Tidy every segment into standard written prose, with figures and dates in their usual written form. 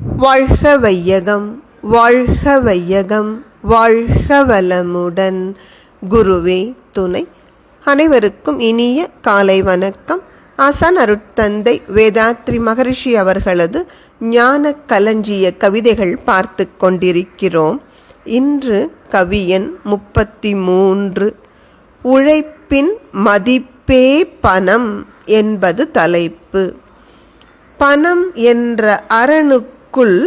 வாழ்க வையகம், வாழ்க வையகம், வாழ்க வளமுடன். குருவே துணை. அனைவருக்கும் இனிய காலை வணக்கம். ஆசான் அருட்தந்தை வேதாத்ரி மகரிஷி அவர்களது ஞான களஞ்சிய கவிதைகள் பார்த்து கொண்டிருக்கிறோம். இன்று கவியன் 33. உழைப்பின் மதிப்பே பணம் என்பது தலைப்பு. பணம் என்ற அரணுக்குள்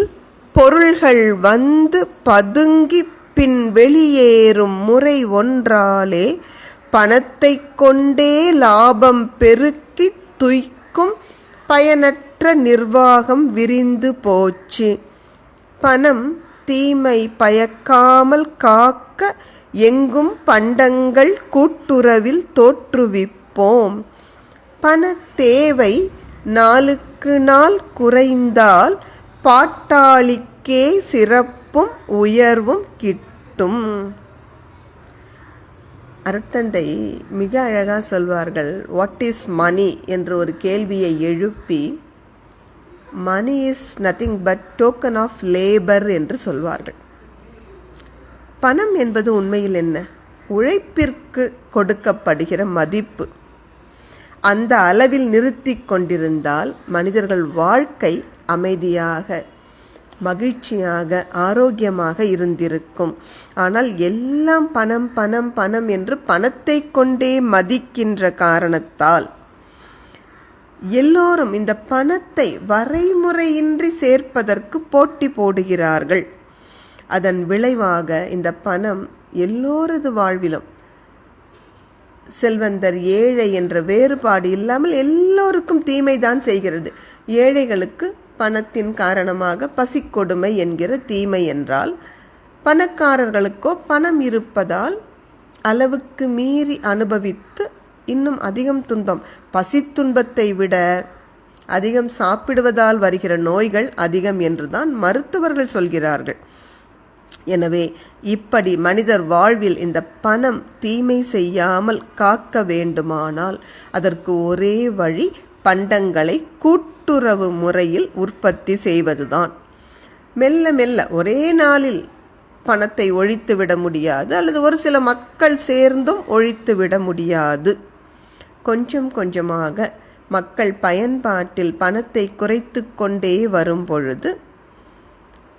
பொருள்கள் வந்து பதுங்கி பின் வெளியேறும் முறை ஒன்றாலே பணத்தை கொண்டே லாபம் பெருக்கி துய்க்கும் பயனற்ற நிர்வாகம் விரிந்து போச்சு. பணம் தீமை பயக்காமல் காக்க எங்கும் பண்டங்கள் கூட்டுறவில் தோற்றுவிப்போம். பண தேவை நாளுக்கு நாள் குறைந்தால் பாட்டாளிக்கே சிறப்பும் உயர்வும் கிட்டும். அருட்தந்தை மிக அழகாக சொல்வார்கள். வாட் இஸ் மணி என்ற ஒரு கேள்வியை எழுப்பி, money is nothing but token of labour என்று சொல்வார்கள். பணம் என்பது உண்மையில் என்ன? உழைப்பிற்கு கொடுக்கப்படுகிற மதிப்பு. அந்த அளவில் நிறுத்தி கொண்டிருந்தால் மனிதர்கள் வாழ்க்கை அமைதியாக, மகிழ்ச்சியாக, ஆரோக்கியமாக இருந்திருக்கும். ஆனால் எல்லாம் பணம் பணம் பணம் என்று பணத்தை கொண்டே மதிக்கின்ற காரணத்தால் எல்லோரும் இந்த பணத்தை வரைமுறையின்றி சேர்ப்பதற்கு போட்டி போடுகிறார்கள். அதன் விளைவாக இந்த பணம் எல்லோரது வாழ்விலும் செல்வந்தர் ஏழை என்ற வேறுபாடு இல்லாமல் எல்லோருக்கும் தீமைதான் செய்கிறது. ஏழைகளுக்கு பணத்தின் காரணமாக பசிக்கொடுமை என்கிற தீமை என்றால், பணக்காரர்களுக்கோ பணம் இருப்பதால் அளவுக்கு மீறி அனுபவித்து இன்னும் அதிகம் துன்பம். பசி துன்பத்தை விட அதிகம் சாப்பிடுவதால் வருகிற நோய்கள் அதிகம் என்றுதான் மருத்துவர்கள் சொல்கிறார்கள். எனவே இப்படி மனிதர் வாழ்வில் இந்த பணம் தீமை செய்யாமல் காக்க வேண்டுமானால் அதற்கு ஒரே வழி பண்டங்களை கூட்டுறவு முறையில் உற்பத்தி செய்வதுதான். மெல்ல மெல்ல ஒரே நாளில் பணத்தை ஒழித்துவிட முடியாது, அல்லது ஒரு சில மக்கள் சேர்ந்தும் ஒழித்துவிட முடியாது. கொஞ்சம் கொஞ்சமாக மக்கள் பயன்பாட்டில் பணத்தை குறைத்து கொண்டே வரும் பொழுது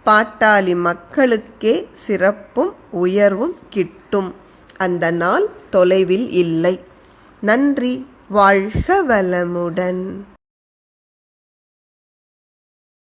பாட்டாளி மக்களுக்கே சிறப்பும் உயர்வும் கிட்டும். அந்த நாள் தொலைவில் இல்லை. நன்றி. வாழ்க வளமுடன்.